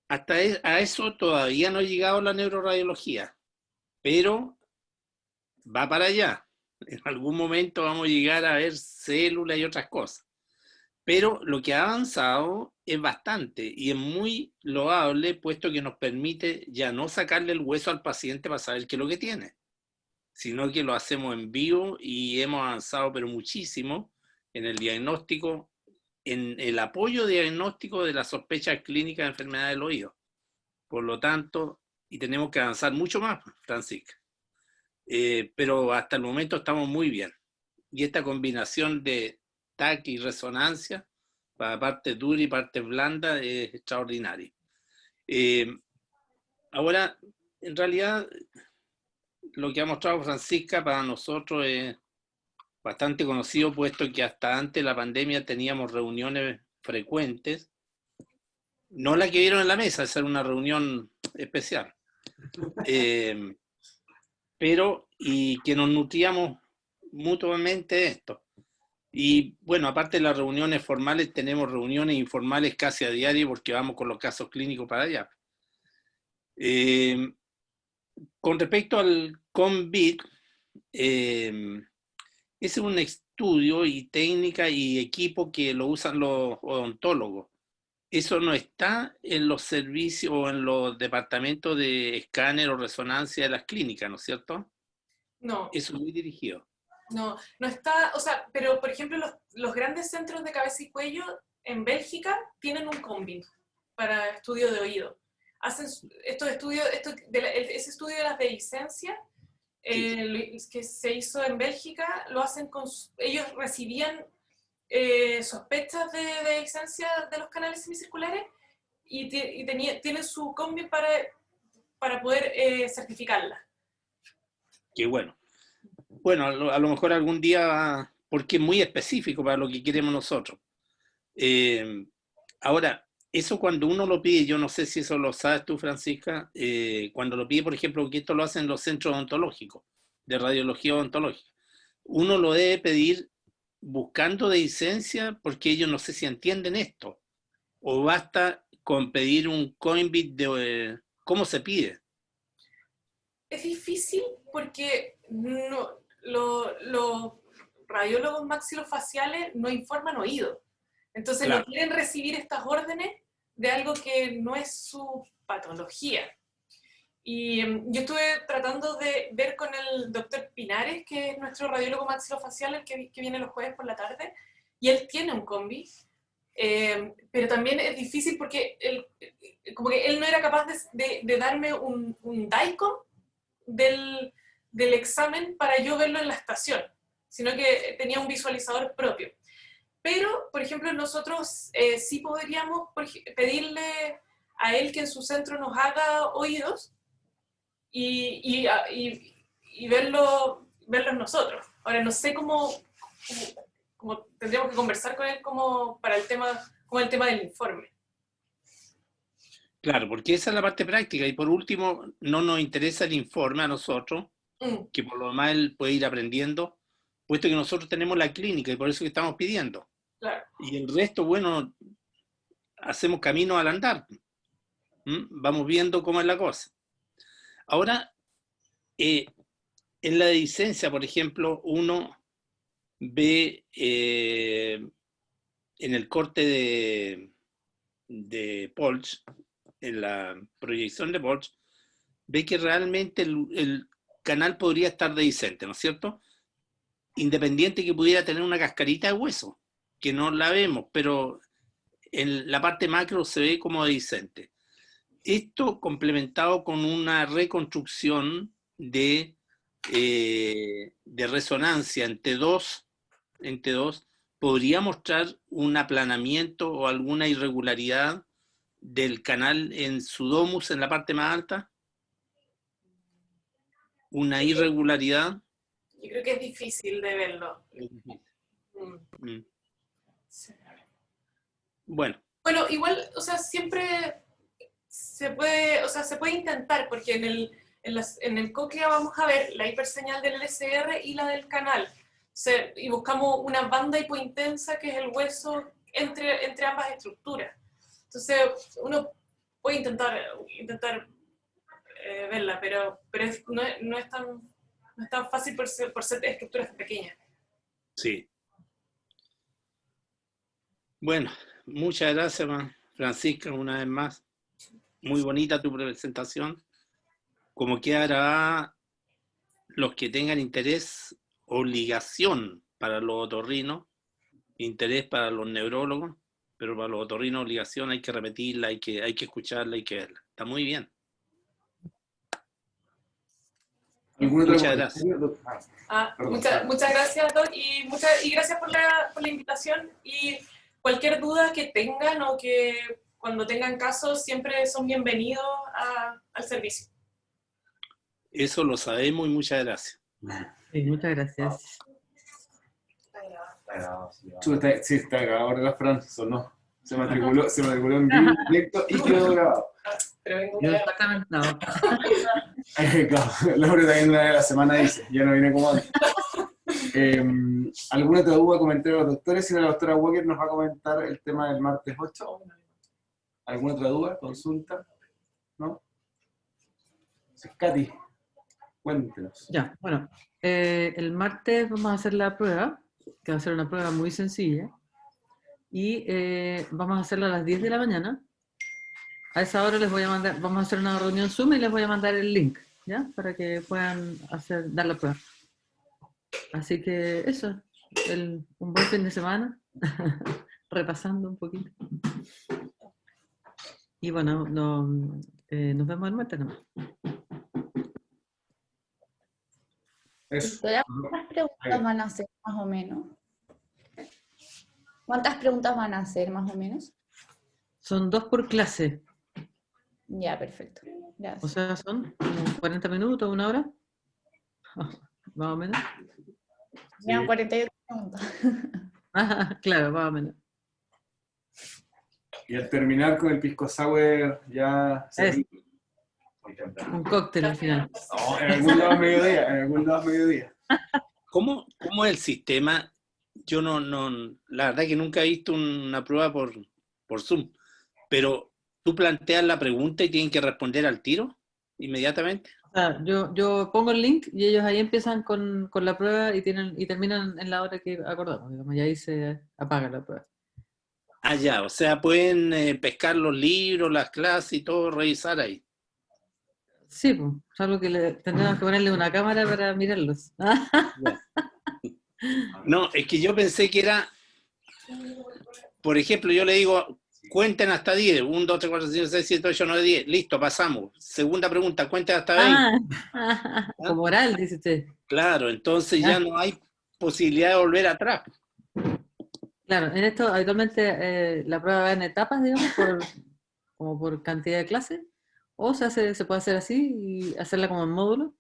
F: Hasta a eso todavía no ha llegado la neuroradiología, pero va para allá. En algún momento vamos a llegar a ver células y otras cosas. Pero lo que ha avanzado es bastante y es muy loable, puesto que nos permite ya no sacarle el hueso al paciente para saber qué es lo que tiene, sino que lo hacemos en vivo, y hemos avanzado pero muchísimo en el diagnóstico, en el apoyo diagnóstico de la sospecha clínica de enfermedad del oído. Por lo tanto, y tenemos que avanzar mucho más, Francisca. Pero hasta el momento estamos muy bien. Y esta combinación de TAC y resonancia, para parte dura y parte blanda, es extraordinaria. Ahora, en realidad, lo que ha mostrado Francisca para nosotros es bastante conocido, puesto que hasta antes de la pandemia teníamos reuniones frecuentes. No la que vieron en la mesa, esa era una reunión especial. Y que nos nutríamos mutuamente de esto. Y bueno, aparte de las reuniones formales, tenemos reuniones informales casi a diario, porque vamos con los casos clínicos para allá. Con respecto al COVID, ese es un estudio y técnica y equipo que lo usan los odontólogos. Eso no está en los servicios o en los departamentos de escáner o resonancia de las clínicas, ¿no es cierto?
B: No.
F: Eso es muy dirigido.
B: No está, o sea, pero por ejemplo los grandes centros de cabeza y cuello en Bélgica tienen un combi para estudio de oído. Hacen estos estudios, ese estudio de las dehiscencias que se hizo en Bélgica, lo hacen ellos recibían sospechas de dehiscencia de los canales semicirculares y tienen su combi para poder certificarla.
F: Qué bueno. Bueno, a lo mejor algún día, porque es muy específico para lo que queremos nosotros. Ahora, eso cuando uno lo pide, yo no sé si eso lo sabes tú, Francisca, cuando lo pide, por ejemplo, que esto lo hacen los centros odontológicos, de radiología odontológica, uno lo debe pedir buscando dehiscencia, porque ellos no sé si entienden esto, o basta con pedir un COINVIT de cómo se pide.
B: Es difícil porque los radiólogos maxilofaciales no informan oído. Entonces claro, no quieren recibir estas órdenes de algo que no es su patología. Y yo estuve tratando de ver con el doctor Pinares, que es nuestro radiólogo maxilofacial, el que viene los jueves por la tarde, y él tiene un combi. Pero también es difícil porque como que él no era capaz de darme un DICOM del examen para yo verlo en la estación, sino que tenía un visualizador propio. Pero, por ejemplo, nosotros sí podríamos pedirle a él que en su centro nos haga oídos y verlos nosotros. Ahora, no sé cómo como tendríamos que conversar con él como para el tema del informe.
F: Claro, porque esa es la parte práctica. Y por último, no nos interesa el informe a nosotros, que por lo demás él puede ir aprendiendo, puesto que nosotros tenemos la clínica y por eso que estamos pidiendo.
B: Claro.
F: Y el resto, bueno, hacemos camino al andar. Vamos viendo cómo es la cosa. Ahora, en la licencia, por ejemplo, uno ve en el corte de Polch, en la proyección de Polch, ve que realmente el canal podría estar dehiscente, ¿no es cierto? Independiente que pudiera tener una cascarita de hueso, que no la vemos, pero en la parte macro se ve como dehiscente. Esto complementado con una reconstrucción de resonancia entre dos, podría mostrar un aplanamiento o alguna irregularidad del canal en su domus en la parte más alta. Una irregularidad.
B: Yo creo que es difícil de verlo. Sí.
F: Bueno,
B: igual, o sea, siempre se puede intentar, porque en el cóclea vamos a ver la hiperseñal del LSR y la del canal. Y buscamos una banda hipointensa que es el hueso entre ambas estructuras. Entonces, uno puede intentar verla, pero no es tan fácil por ser estructuras pequeñas.
F: sí. Bueno, muchas gracias, Francisca, una vez más. Muy bonita tu presentación. Como queda grabada, los que tengan interés, obligación para los otorrinos, interés para los neurólogos, pero para los otorrinos obligación, hay que repetirla, hay que escucharla, hay que verla. Está muy bien. Muchas gracias.
B: Muchas gracias, Doc, y gracias por la invitación. Y cualquier duda que tengan o que cuando tengan casos, siempre son bienvenidos al servicio.
F: Eso lo sabemos y muchas gracias.
E: Sí, muchas gracias.
C: Sí, está grabado ahora la Fran, sonó. Se matriculó en vivo, directo y quedó grabado.
E: Yo exactamente no.
C: Laura también una de la semana dice, ya no viene como antes. ¿Alguna otra duda, comentario de los doctores? Si no, la doctora Walker nos va a comentar el tema del martes 8. ¿Alguna otra duda? ¿Consulta? ¿No? Katy, cuéntenos.
E: Ya, bueno, el martes vamos a hacer la prueba, que va a ser una prueba muy sencilla, y vamos a hacerla a las 10 de la mañana. A esa hora les voy a mandar, vamos a hacer una reunión Zoom y les voy a mandar el link, ¿ya? Para que puedan dar la prueba. Así que eso, un buen fin de semana, repasando un poquito. Y bueno, nos vemos el martes nomás.
C: Eso.
D: ¿Cuántas preguntas van a hacer más o menos? ¿Cuántas preguntas van a hacer más o menos?
E: Son 2 por clase.
D: Ya, perfecto. Gracias.
E: O sea, son como 40 minutos, 1 hora. Más o menos.
D: Llevan 48 preguntas.
E: Claro, más o menos.
C: Y al terminar con el pisco sour ya se...
E: Un cóctel al final.
C: No, en algún lado a mediodía.
F: ¿Cómo es el sistema? Yo la verdad que nunca he visto una prueba por Zoom, pero tú planteas la pregunta y tienen que responder al tiro, inmediatamente.
E: O sea, yo pongo el link y ellos ahí empiezan con la prueba y terminan en la hora que acordamos, digamos, y ahí se apaga la prueba.
F: Ah, ya, o sea, pueden pescar los libros, las clases y todo, revisar ahí.
E: Sí, pues, salvo que tendremos que ponerle una cámara para mirarlos.
F: No, es que yo pensé que era, por ejemplo, yo le digo, cuenten hasta 10, 1, 2, 3, 4, 5, 6, 7, 8, 9, 10, listo, pasamos. Segunda pregunta, cuenten hasta 20.
E: Como oral, dice usted.
F: Claro, entonces ya no hay posibilidad de volver atrás.
E: Claro, en esto habitualmente la prueba va en etapas, digamos, como por cantidad de clases, o se puede hacer así y hacerla como en módulo,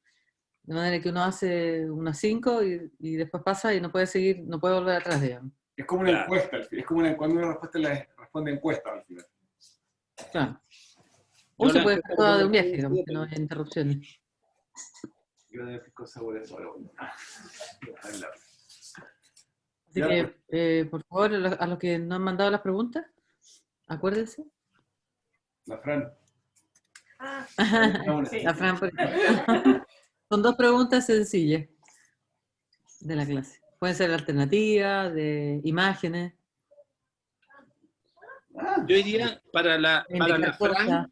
E: De manera que uno hace unas 5 y después pasa y no puede seguir, no puede volver atrás, digamos.
C: Es como una
F: Claro.
C: encuesta, al fin. Es como cuando una respuesta responde encuesta al final.
E: Claro.
F: Yo
E: O se
F: la
E: puede
F: encuesta
E: hacer toda de un
F: como
E: viaje, digamos, que no haya interrupciones.
C: Yo de pisco sabor es solo.
E: Así
C: Ya,
E: que, por favor, a los que no han mandado las preguntas, acuérdense.
C: La Fran.
B: Ah, sí.
E: La Fran, por ejemplo. Son 2 preguntas sencillas de la clase. Pueden ser alternativas, de imágenes.
F: Yo diría para la
E: indicar
F: Fran,
E: cosas.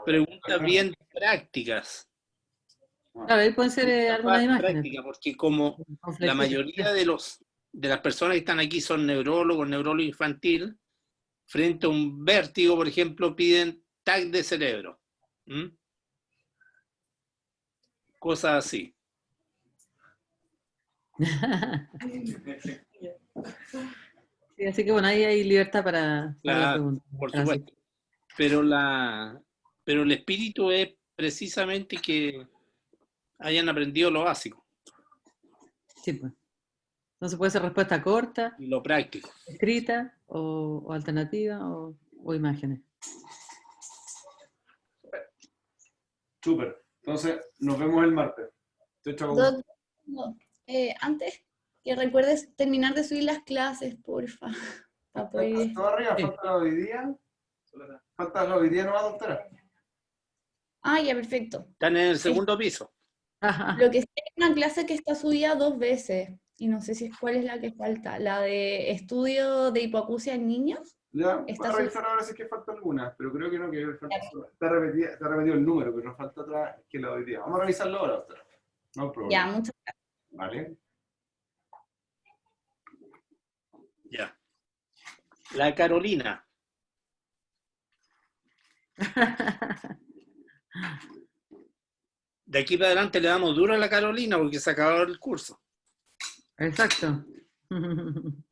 F: preguntas bien prácticas.
E: Claro, ahí pueden ser algunas imágenes.
F: Práctica, porque como
E: con
F: la
E: flechitas.
F: mayoría de las personas que están aquí son neurólogos, neurólogo infantil, frente a un vértigo, por ejemplo, piden tag de cerebro. ¿Mm? Cosas así.
E: Sí, así que bueno, ahí hay libertad para la
F: Claro,
E: pregunta.
F: por
E: Así.
F: supuesto. Pero el espíritu es precisamente que hayan aprendido lo básico
E: Sí, pues. Entonces puede ser respuesta corta,
F: y lo práctico.
E: escrita o alternativa o imágenes.
C: Súper. Entonces, nos vemos el martes. Chao, chao.
D: Doc, no, antes que recuerdes terminar de subir las clases, porfa. Para poder...
C: ¿Todo arriba?
E: Sí.
C: ¿Falta la hoy día? ¿Falta la hoy día nomás, doctora?
D: Ah, ya, perfecto.
F: Están en el
D: Sí.
F: segundo piso.
D: Lo que sí es una clase que está subida 2 veces. Y no sé si cuál es la que falta. La de estudio de hipoacusia en niños.
C: Ya, voy
D: Está
C: a revisar ahora si es que falta alguna, pero creo que no, que falta solo. Está repetido el número, pero nos falta otra que la hoy día. Vamos a revisarlo ahora, doctora. No hay problema.
D: Ya, muchas
C: Vale.
F: Ya. La Carolina. De aquí para adelante le damos duro a la Carolina porque se acabó el curso.
E: Exacto.